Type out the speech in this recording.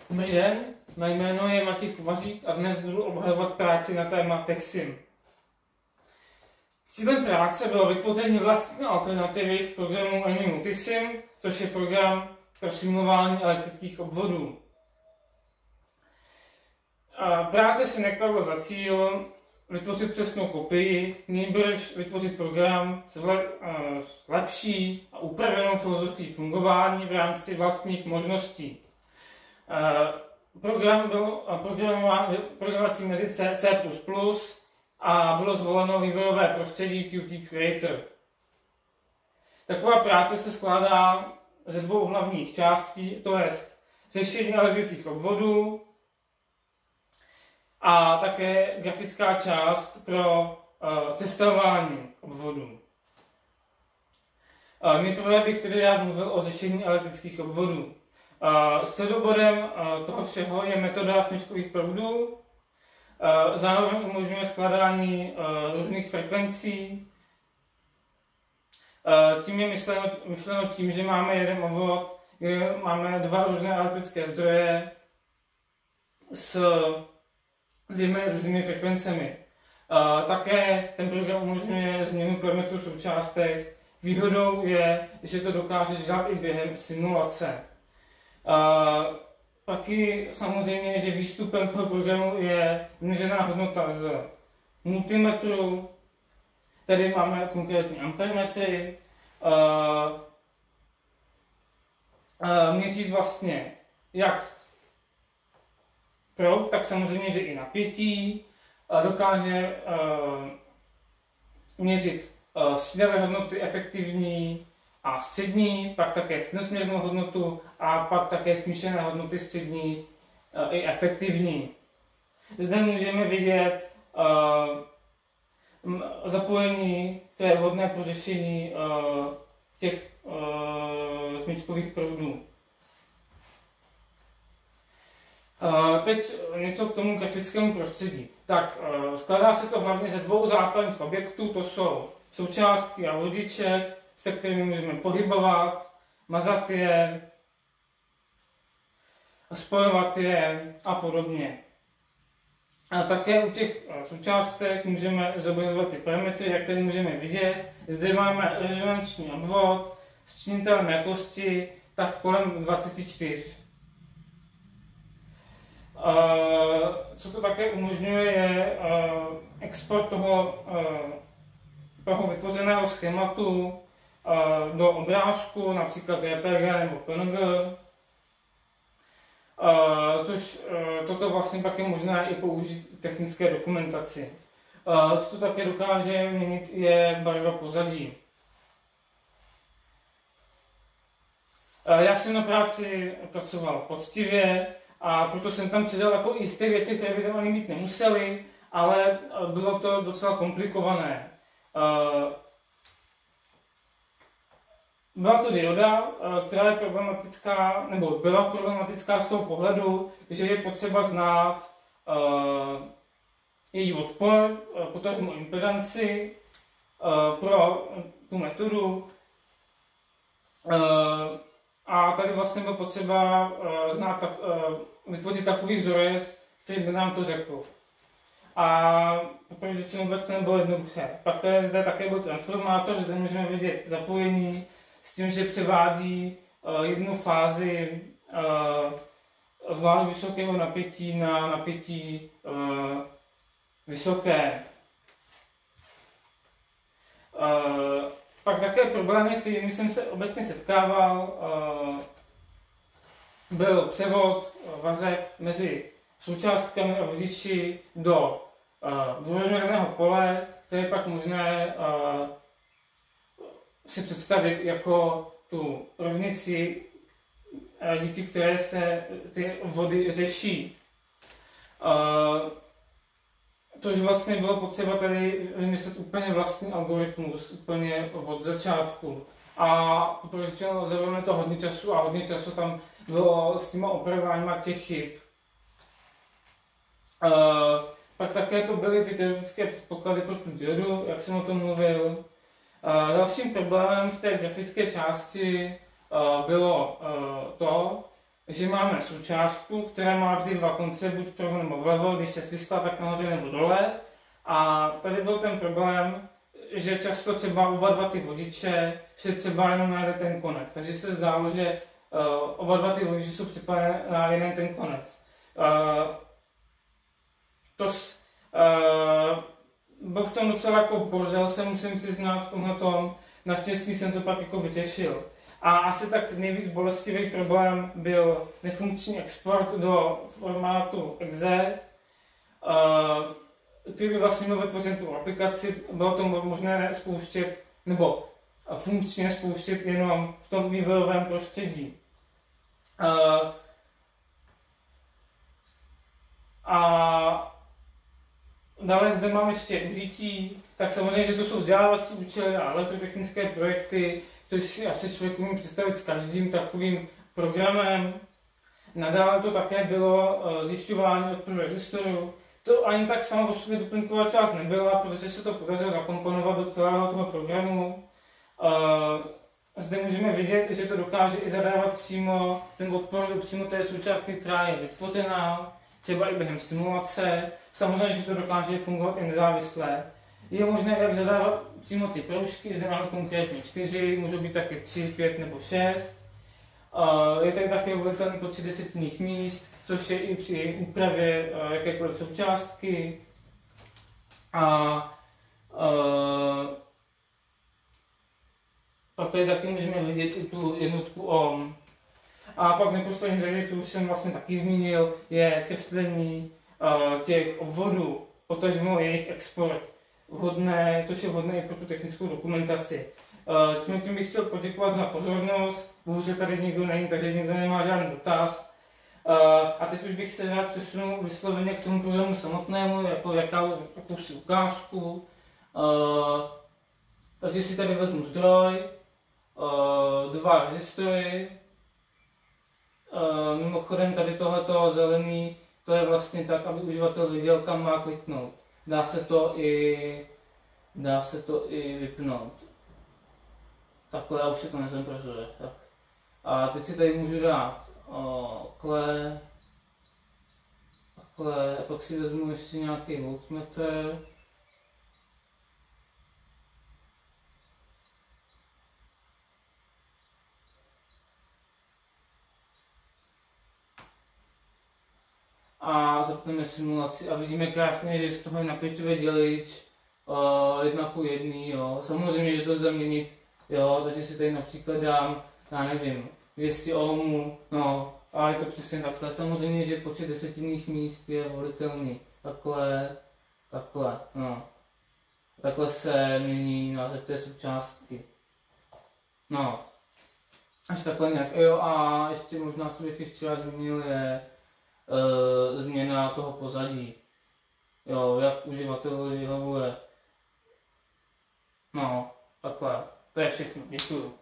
Dobrý den, mé jméno je Matěj Kovařík a dnes budu obhajovat práci na téma TechSim. Cílem práce bylo vytvoření vlastní alternativy k programu AnyMultiSim, což je program pro simulování elektrických obvodů. Práce si nekladla za cíl vytvořit přesnou kopii, nýbrž vytvořit program s lepší a upravenou filozofií fungování v rámci vlastních možností. Program byl programován programací jazyce C++ a bylo zvoleno vývojové prostředí Qt Creator. Taková práce se skládá ze dvou hlavních částí, to je řešení elektrických obvodů a také grafická část pro sestavování obvodů. Nejprve bych tedy rád mluvil o řešení elektrických obvodů. Středobodem toho všeho je metoda smyčkových proudů. Zároveň umožňuje skládání různých frekvencí. Tím je myšleno tím, že máme jeden obvod, kde máme dva různé elektrické zdroje s dvěma různými frekvencemi. Také ten program umožňuje změnu parametrů součástek. Výhodou je, že to dokáže dělat i během simulace. Taky samozřejmě, že výstupem toho programu je měřená hodnota z multimetru. Tady máme konkrétní ampermetry. Měřit vlastně jak proud, tak samozřejmě, že i napětí. Dokáže měřit střídavé hodnoty efektivní a střední, pak také stejnosměrnou hodnotu a pak také smíšené hodnoty střední i efektivní. Zde můžeme vidět zapojení, které je vhodné pro řešení těch smyčkových proudů. Teď něco k tomu grafickému prostředí. Tak, skládá se to hlavně ze dvou základních objektů, to jsou součástky a vodiček, se kterými můžeme pohybovat, mazat je, spojovat je a podobně. A také u těch součástek můžeme zobrazovat ty parametry, jak tady můžeme vidět. Zde máme rezonanční obvod s činitelem jakosti tak kolem 24. Co to také umožňuje, je export toho vytvořeného schématu do obrázku, například JPG nebo PNG, což toto vlastně pak je možné i použít v technické dokumentaci. Co to také dokáže měnit, je barva pozadí. Já jsem na práci pracoval poctivě a proto jsem tam přidal jako jisté věci, které by tam ani být nemusely, ale bylo to docela komplikované. Byla to dioda, která je problematická, nebo byla problematická z toho pohledu, že je potřeba znát její odpor, potažmo impedanci pro tu metodu. A tady vlastně bylo potřeba vytvořit takový vzorec, který by nám to řekl. A poprvé řečeno vůbec to nebylo jednoduché. Pak tady zde také byl transformátor, zde můžeme vidět zapojení s tím, že převádí jednu fázi zvlášť vysokého napětí na napětí vysoké. Pak také problémy, s kterými jsem se obecně setkával, byl převod vazeb mezi součástkami a vodiči do dvourozměrného pole, které je pak možné si představit jako tu rovnici, díky které se ty vody řeší. Tož vlastně bylo potřeba tady vymyslet úplně vlastní algoritmus, úplně od začátku. A pročilo zrovna to hodně času a hodně času tam bylo s těma opravováníma těch chyb. Pak také to byly ty teoretické předpoklady pro tu diodu, jak jsem o tom mluvil. Dalším problémem v té grafické části bylo to, že máme součástku, která má vždy dva konce, buď vpravo nebo vlevo, když je svislá, tak nahoře nebo dole. A tady byl ten problém, že často třeba oba dva ty vodiče šli třeba jenom na jeden ten konec. Takže se zdálo, že oba dva ty vodiče jsou připojené na jeden ten konec. Byl v tom docela jako bordel, se musím přiznat v tomhletom. Naštěstí jsem to pak jako vyřešil. A asi tak nejvíc bolestivý problém byl nefunkční export do formátu .exe, který by vlastně měl vytvořit tu aplikaci. Bylo to možné spouštět, nebo funkčně spouštět jenom v tom vývojovém prostředí. A dále zde mám ještě užití, tak samozřejmě, že to jsou vzdělávací účely a elektrotechnické projekty, což si asi člověk umí představit s každým takovým programem. Nadále to také bylo zjišťování odporu registoru. To ani tak samo o sobě doplňková část nebyla, protože se to podařilo zakomponovat do celého toho programu. Zde můžeme vidět, že to dokáže i zadávat přímo ten odpor do přímo té součástky, která je vytvořená, třeba i během simulace. Samozřejmě, že to dokáže fungovat i nezávisle. Je možné, jak zadávat přímo ty proužky, zde máme konkrétně 4, můžou být taky 3, 5 nebo 6. Je tady také volitelný počet desetinných míst, což je i při úpravě jakékoliv součástky. Pak tady taky můžeme vidět i tu jednotku ohm. A pak v neposlední řadě, to už jsem vlastně taky zmínil, je kreslení těch obvodů, potažmo jejich export, což je vhodné i pro tu technickou dokumentaci. Tím bych chtěl poděkovat za pozornost, bohužel tady nikdo není, takže nikdo nemá žádný dotaz. A teď už bych se rád přesunul vysloveně k tomu programu samotnému, jako jakousi ukázku. Takže si tady vezmu zdroj, dva rezistory. Mimochodem tady tohleto zelený, to je vlastně tak, aby uživatel viděl, kam má kliknout. Dá se to i vypnout. Takhle, a už se to nezobrazuje. Tak. A teď si tady můžu dát takhle, a pak si vezmu ještě nějaký voltmetr. A zapneme simulaci a vidíme krásně, že z toho je napěťový dělič 1:1, jo. Samozřejmě, že to zaměnit, jo, takže si tady například dám, já nevím, 200 ohmů, no, a je to přesně takhle. Samozřejmě, že počet desetinných míst je volitelný. Takhle, no. Takhle se mění název té součástky. No. Až takhle nějak, jo, a ještě možná, co bych ještě rád zmínil, je změna toho pozadí. Jo, jak uživatelům vyhovuje. No, takhle. To je všechno. Děkuju.